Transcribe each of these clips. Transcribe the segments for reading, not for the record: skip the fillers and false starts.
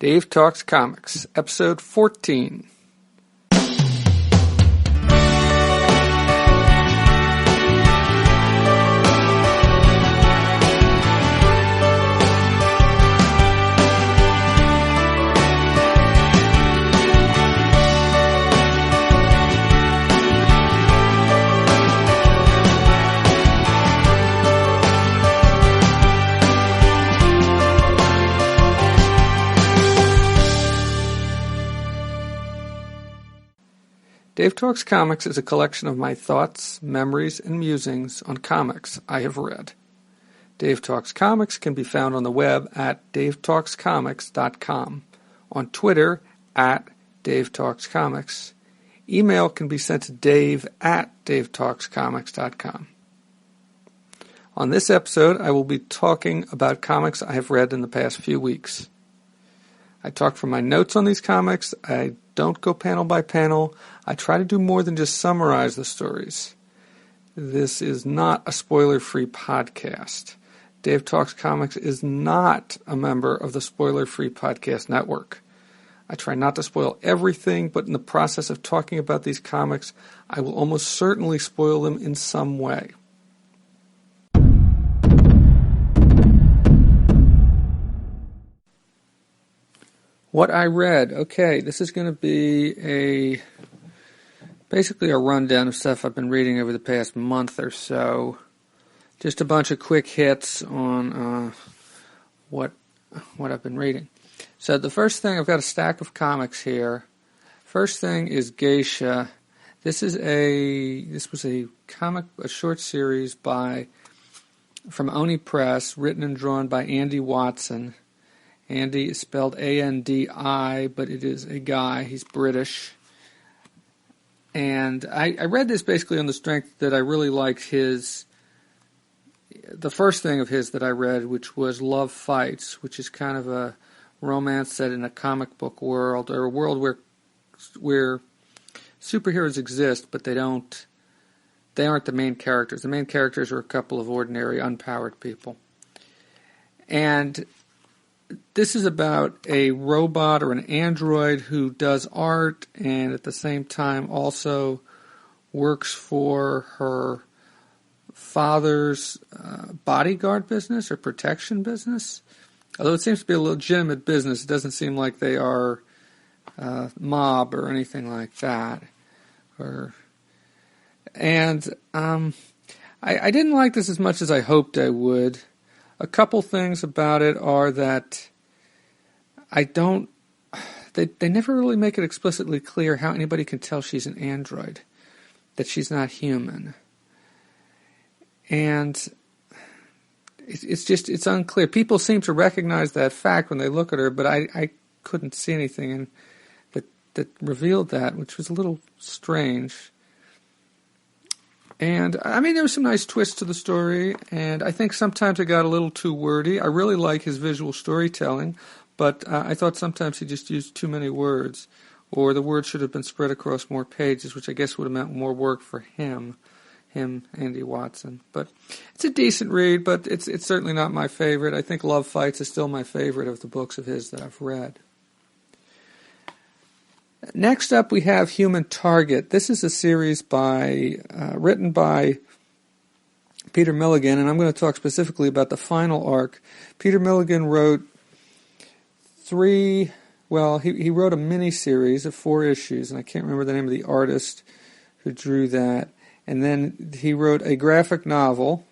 Dave Talks Comics, Episode 14. Dave Talks Comics is a collection of my thoughts, memories, and musings on comics I have read. Dave Talks Comics can be found on the web at davetalkscomics.com, on Twitter at DaveTalksComics. Email can be sent to dave@davetalkscomics.com. On this episode, I will be talking about comics I have read in the past few weeks. I talk from my notes on these comics. I don't go panel by panel. I try to do more than just summarize the stories. This is not a spoiler-free podcast. Dave Talks Comics is not a member of the Spoiler-Free Podcast Network. I try not to spoil everything, but in the process of talking about these comics, I will almost certainly spoil them in some way. What I read. Okay, this is going to be basically a rundown of stuff I've been reading over the past month or so. Just a bunch of quick hits on what I've been reading. So the first thing, I've got a stack of comics here. First thing is Geisha. This was a short series from Oni Press, written and drawn by Andi Watson. Andi is spelled A-N-D-I, but it is a guy. He's British. And I read this basically on the strength that I really liked the first thing of his that I read, which was Love Fights, which is kind of a romance set in a comic book world, or a world where superheroes exist, but they aren't the main characters. The main characters are a couple of ordinary, unpowered people. And this is about a robot or an android who does art and at the same time also works for her father's bodyguard business or protection business. Although it seems to be a legitimate business, it doesn't seem like they are mob or anything like that. I didn't like this as much as I hoped I would. A couple things about it are that they never really make it explicitly clear how anybody can tell she's an android, that she's not human. And it's unclear. People seem to recognize that fact when they look at her, but I couldn't see anything that revealed that, which was a little strange. And, there was some nice twists to the story, and I think sometimes it got a little too wordy. I really like his visual storytelling, but I thought sometimes he just used too many words, or the words should have been spread across more pages, which I guess would have meant more work for him, Andi Watson. But it's a decent read, but it's certainly not my favorite. I think Love Fights is still my favorite of the books of his that I've read. Next up, we have Human Target. This is a series written by Peter Milligan, and I'm going to talk specifically about the final arc. Peter Milligan wrote he wrote a mini-series of 4 issues, and I can't remember the name of the artist who drew that. And then he wrote a graphic novel,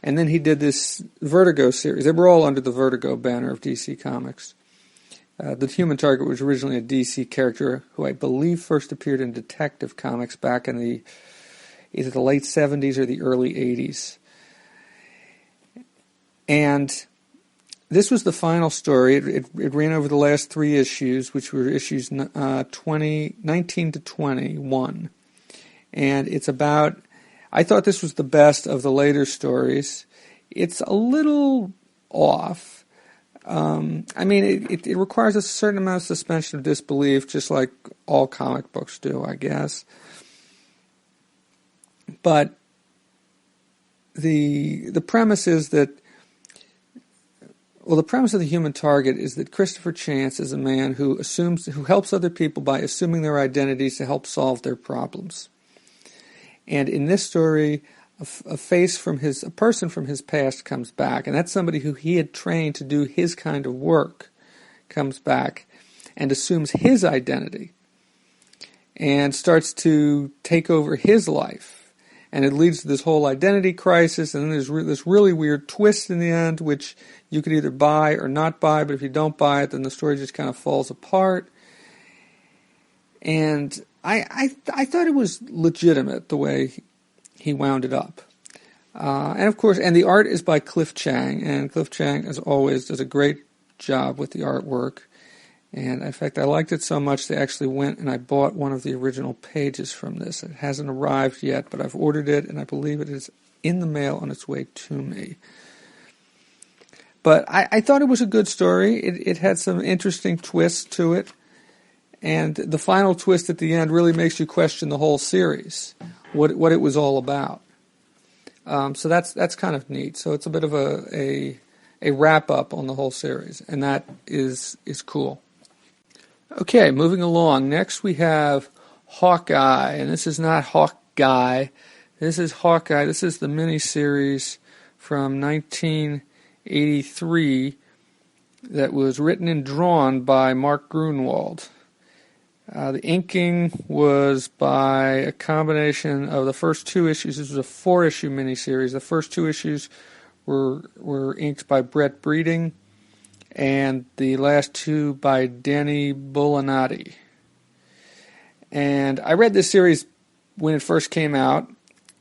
and then he did this Vertigo series. They were all under the Vertigo banner of DC Comics. The Human Target was originally a DC character who I believe first appeared in Detective Comics back in either the late 70s or the early 80s. And this was the final story. It ran over the last 3 issues, which were issues 19 to 21. And it's about, I thought this was the best of the later stories. It's a little off. It requires a certain amount of suspension of disbelief, just like all comic books do, I guess. But the premise is that Well, the premise of The Human Target is that Christopher Chance is a man who helps other people by assuming their identities to help solve their problems. And in this story, a person from his past comes back, and that's somebody who he had trained to do his kind of work, comes back and assumes his identity and starts to take over his life. And it leads to this whole identity crisis, and then there's this really weird twist in the end, which you could either buy or not buy, but if you don't buy it, then the story just kind of falls apart. And I thought it was legitimate the way he wound it up. And of course, and the art is by Cliff Chiang, and Cliff Chiang, as always, does a great job with the artwork. And in fact, I liked it so much they actually went and I bought one of the original pages from this. It hasn't arrived yet, but I've ordered it, and I believe it is in the mail on its way to me. But I thought it was a good story. It had some interesting twists to it, and the final twist at the end really makes you question the whole series, what it was all about. So that's kind of neat. So it's a bit of a wrap up on the whole series, and that is cool. Okay, moving along. Next we have Hawkeye, and this is not Hawkeye. This is Hawkeye. This is the miniseries from 1983 that was written and drawn by Mark Gruenwald. The inking was by a combination of the first two issues. This was a 4-issue miniseries. The first 2 issues were inked by Brett Breeding, and the last 2 by Danny Bulanati. And I read this series when it first came out,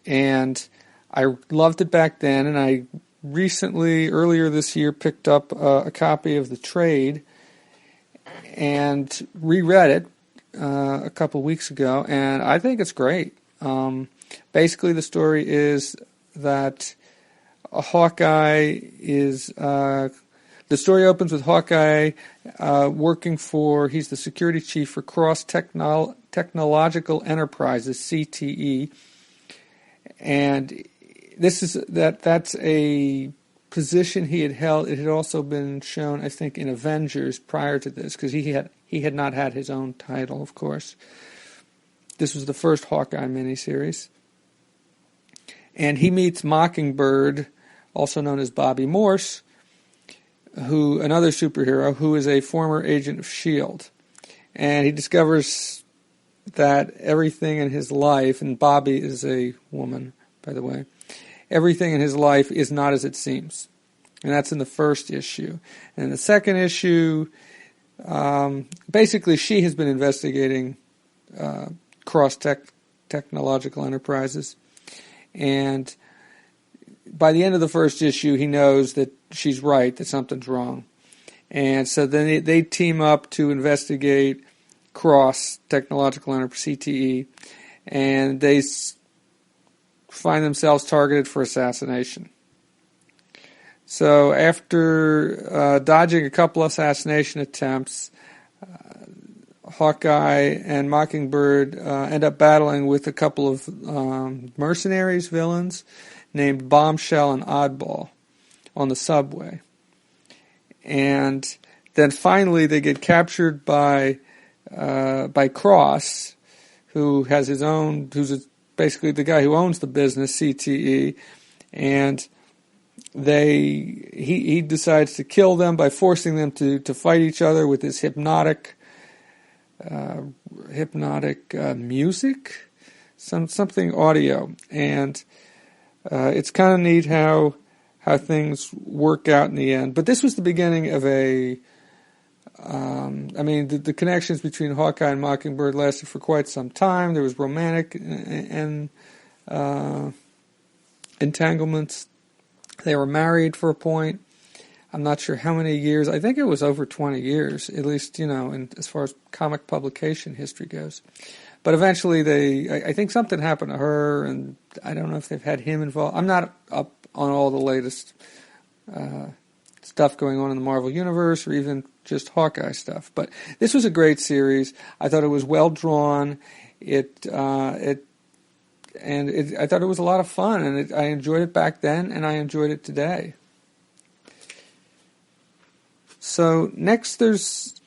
and I loved it back then, and I recently, earlier this year, picked up a copy of the trade and reread it a couple weeks ago, and I think it's great. Basically, the story is that Hawkeye is... the story opens with Hawkeye working he's the security chief for Cross Technological Enterprises, CTE, and that's a position he had held. It had also been shown, I think, in Avengers prior to this, because he had not had his own title, of course. This was the first Hawkeye miniseries. And he meets Mockingbird, also known as Bobby Morse, another superhero who is a former agent of S.H.I.E.L.D. And he discovers that everything in his life, and Bobby is a woman, by the way, everything in his life is not as it seems. And that's in the first issue. And in the second issue, basically she has been investigating Cross Technological Enterprises. And by the end of the first issue, he knows that she's right, that something's wrong. And so then they team up to investigate Cross Technological Enterprise, CTE, and they find themselves targeted for assassination. So after dodging a couple assassination attempts, Hawkeye and Mockingbird end up battling with a couple of mercenaries, villains, named Bombshell and Oddball on the subway. And then finally they get captured by Cross, who has his own, who's basically the guy who owns the business, CTE, and he decides to kill them by forcing them to fight each other with his hypnotic music, something audio, and it's kind of neat how things work out in the end. But this was the beginning of the connections between Hawkeye and Mockingbird lasted for quite some time. There was romantic entanglements. They were married for a point. I'm not sure how many years. I think it was over 20 years, at least, as far as comic publication history goes. But eventually I think something happened to her, and I don't know if they've had him involved. I'm not up on all the latest stuff going on in the Marvel Universe or even just Hawkeye stuff. But this was a great series. I thought it was well drawn. I thought it was a lot of fun, and I enjoyed it back then, and I enjoyed it today. So next there's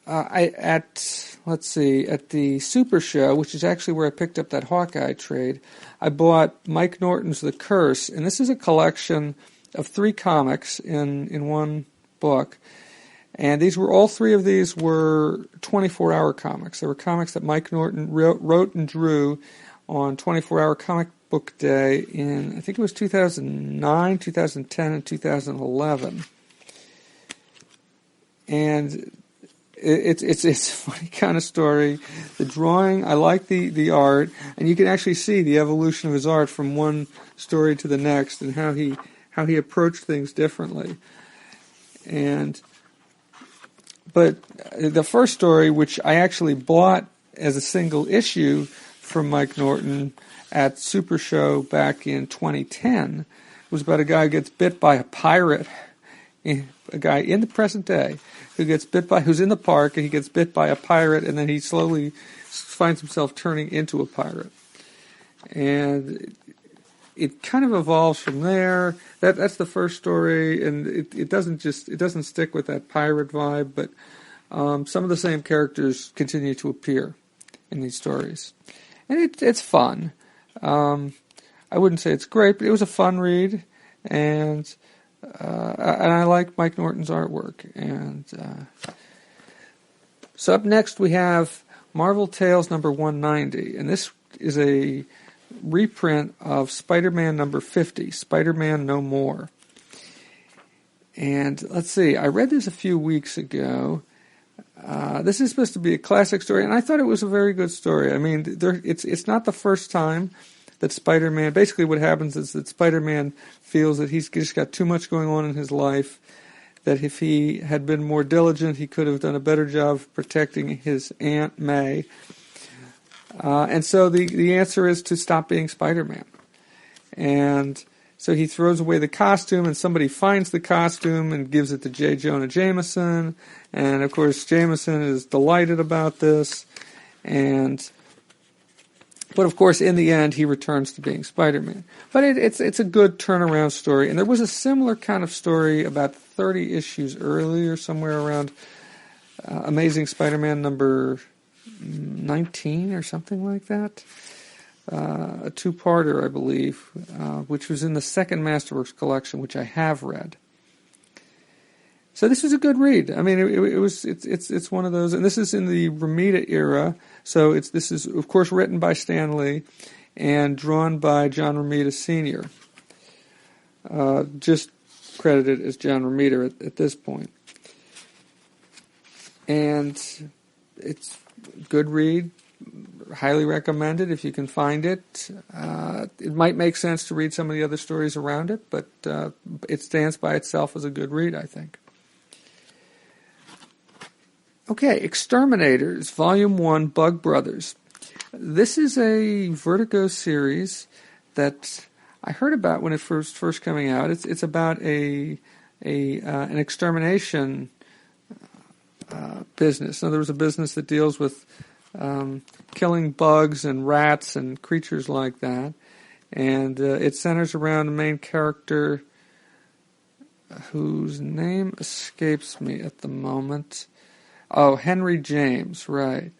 at the Super Show, which is actually where I picked up that Hawkeye trade, I bought Mike Norton's The Curse, and this is a collection of 3 comics in one book. And all 3 of these were 24-hour comics. They were comics that Mike Norton wrote and drew on 24-hour comic book day in, I think it was 2009, 2010, and 2011. And it's a funny kind of story. The drawing, I like the art, and you can actually see the evolution of his art from one story to the next, and how he approached things differently. But the first story, which I actually bought as a single issue from Mike Norton at Super Show back in 2010, was about a guy who gets bit by a pirate, a guy in the present day who's in the park, and he gets bit by a pirate, and then he slowly finds himself turning into a pirate. And it kind of evolves from there. That's the first story, and it doesn't stick with that pirate vibe, but some of the same characters continue to appear in these stories, and it's fun. I wouldn't say it's great, but it was a fun read, and I like Mike Norton's artwork. And so up next we have Marvel Tales number 190, and this is a reprint of Spider-Man number 50, Spider-Man No More. And let's see, I read this a few weeks ago. This is supposed to be a classic story, and I thought it was a very good story. I mean, it's not the first time that Spider-Man, basically what happens is that Spider-Man feels that he's just got too much going on in his life, that if he had been more diligent, he could have done a better job of protecting his Aunt May. And so the answer is to stop being Spider-Man. And so he throws away the costume, and somebody finds the costume and gives it to J. Jonah Jameson. And, of course, Jameson is delighted about this. But, of course, in the end, he returns to being Spider-Man. But it's a good turnaround story. And there was a similar kind of story about 30 issues earlier, somewhere around Amazing Spider-Man number 19 or something like that. A 2-parter, I believe, which was in the second Masterworks collection, which I have read. So this was a good read. I mean, it's one of those, and this is in the Romita era. So this is of course written by Stan Lee and drawn by John Romita Sr. Just credited as John Romita at this point. And it's a good read. Highly recommended if you can find it. It might make sense to read some of the other stories around it, but it stands by itself as a good read, I think. Okay, Exterminators, Volume 1, Bug Brothers. This is a Vertigo series that I heard about when it first coming out. It's about an extermination business. So there was a business that deals with killing bugs and rats and creatures like that. And it centers around the main character whose name escapes me at the moment. Oh, Henry James, right.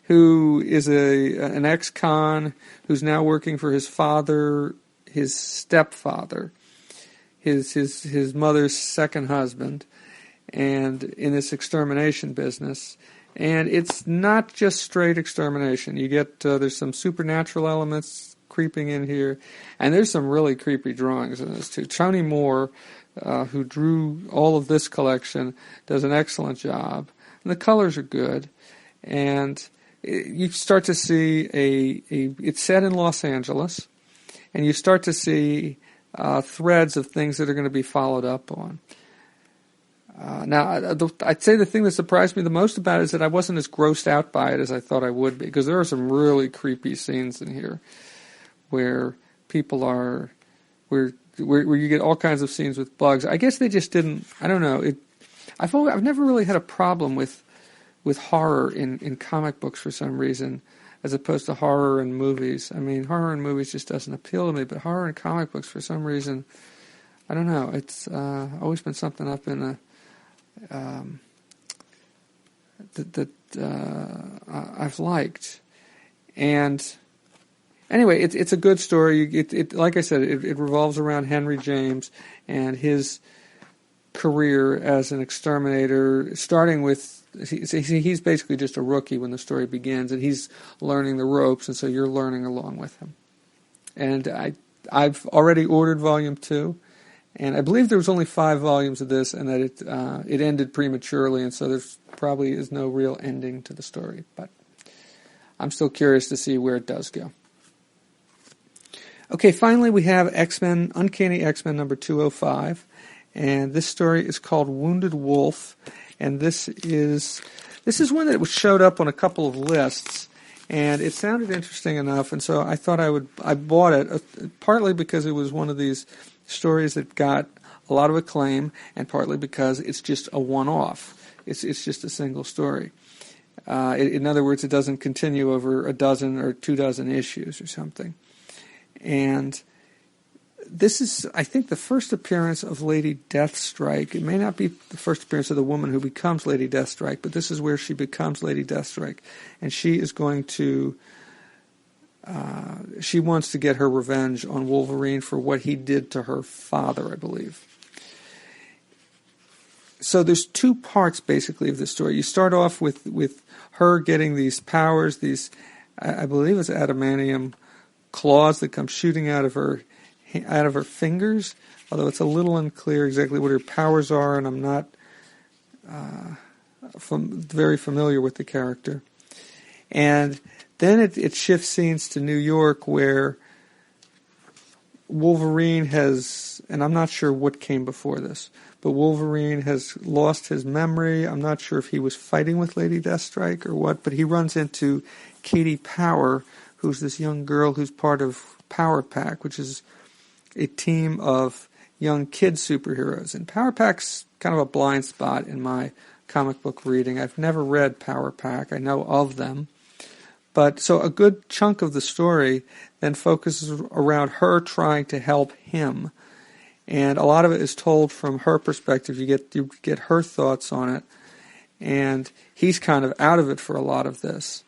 Who is an ex-con who's now working for his father, his stepfather, his mother's second husband, and in this extermination business. And it's not just straight extermination. You get there's some supernatural elements creeping in here, and there's some really creepy drawings in this too. Tony Moore, who drew all of this collection, does an excellent job, and the colors are good. And you start to see it's set in Los Angeles, and you start to see threads of things that are going to be followed up on. Now, I'd say the thing that surprised me the most about it is that I wasn't as grossed out by it as I thought I would be, because there are some really creepy scenes in here where people are, where you get all kinds of scenes with bugs. I guess they just didn't, I don't know, I've never really had a problem with horror in comic books for some reason, as opposed to horror in movies. I mean, horror in movies just doesn't appeal to me, but horror in comic books for some reason, I don't know, it's always been something I've been I've liked. And anyway, it's a good story. It like I said, it revolves around Henry James and his career as an exterminator, starting with he's basically just a rookie when the story begins, and he's learning the ropes, and so you're learning along with him. And I've already ordered volume 2, and I believe there was only 5 volumes of this, and that it ended prematurely, and so there's probably is no real ending to the story. But I'm still curious to see where it does go. Okay, finally we have X-Men, Uncanny X-Men number 205, and this story is called Wounded Wolf, and this is one that showed up on a couple of lists, and it sounded interesting enough, and so I thought I bought it, partly because it was one of these stories that got a lot of acclaim, and partly because it's just a one-off. It's just a single story. In other words, it doesn't continue over a dozen or 24 issues or something. And this is, I think, the first appearance of Lady Deathstrike. It may not be the first appearance of the woman who becomes Lady Deathstrike, but this is where she becomes Lady Deathstrike. And she is going to, she wants to get her revenge on Wolverine for what he did to her father, I believe. So there's 2 parts, basically, of this story. You start off with her getting these powers, these, I believe it's adamantium claws that come shooting out of her fingers, although it's a little unclear exactly what her powers are, and I'm not very familiar with the character. And then it shifts scenes to New York, where Wolverine has, and I'm not sure what came before this, but Wolverine has lost his memory. I'm not sure if he was fighting with Lady Deathstrike or what, but he runs into Katie Power, who's this young girl who's part of Power Pack, which is a team of young kid superheroes. And Power Pack's kind of a blind spot in my comic book reading. I've never read Power Pack. I know of them. But so a good chunk of the story then focuses around her trying to help him. And a lot of it is told from her perspective. You get her thoughts on it. And he's kind of out of it for a lot of this.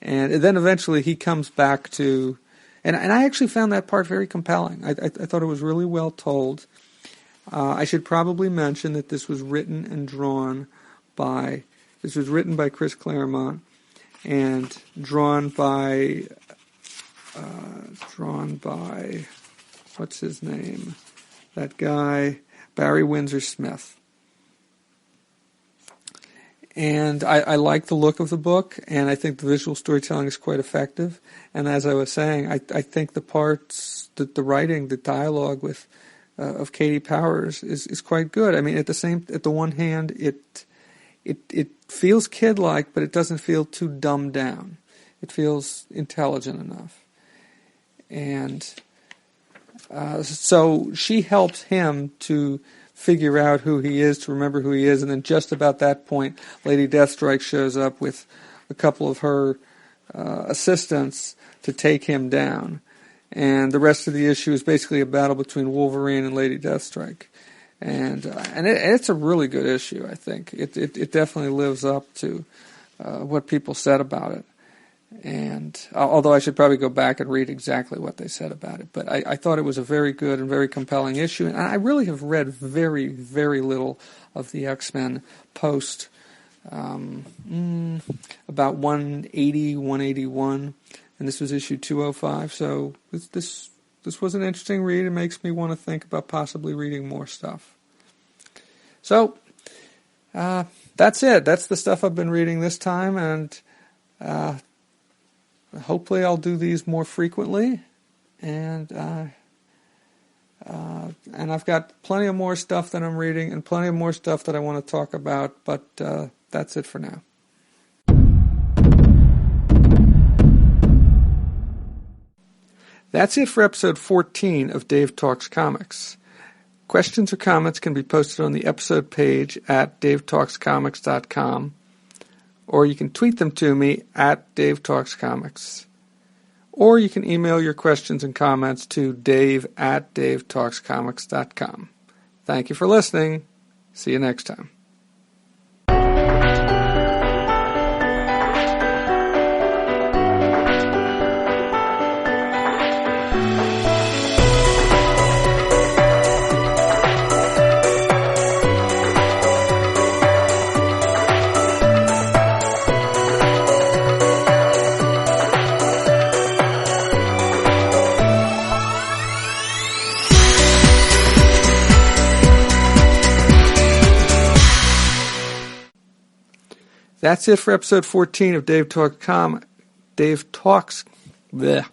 And then eventually he comes back to... And I actually found that part very compelling. I thought it was really well told. I should probably mention that this was written and drawn by... This was written by Chris Claremont and drawn by... what's his name? That guy, Barry Windsor Smith. And I like the look of the book, and I think the visual storytelling is quite effective. And as I was saying, I think the parts, the writing, the dialogue with of Katie Powers is quite good. I mean, at the one hand, it feels kid-like, but it doesn't feel too dumbed down. It feels intelligent enough. And so she helps him to figure out who he is, to remember who he is, and then just about that point, Lady Deathstrike shows up with a couple of her assistants to take him down. And the rest of the issue is basically a battle between Wolverine and Lady Deathstrike. And it's a really good issue, I think. It definitely lives up to what people said about it. And although I should probably go back and read exactly what they said about it. But I thought it was a very good and very compelling issue. And I really have read very, very little of the X-Men post about 180, 181. And this was issue 205. So this was an interesting read. It makes me want to think about possibly reading more stuff. So that's it. That's the stuff I've been reading this time. And... hopefully I'll do these more frequently, and I've got plenty of more stuff that I'm reading and plenty of more stuff that I want to talk about, but that's it for now. That's it for episode 14 of Dave Talks Comics. Questions or comments can be posted on the episode page at davetalkscomics.com. Or you can tweet them to me at Dave Talks Comics. Or you can email your questions and comments to dave@davetalkscomics.com. Thank you for listening. See you next time. That's it for episode 14 of Dave Talks. Bleh.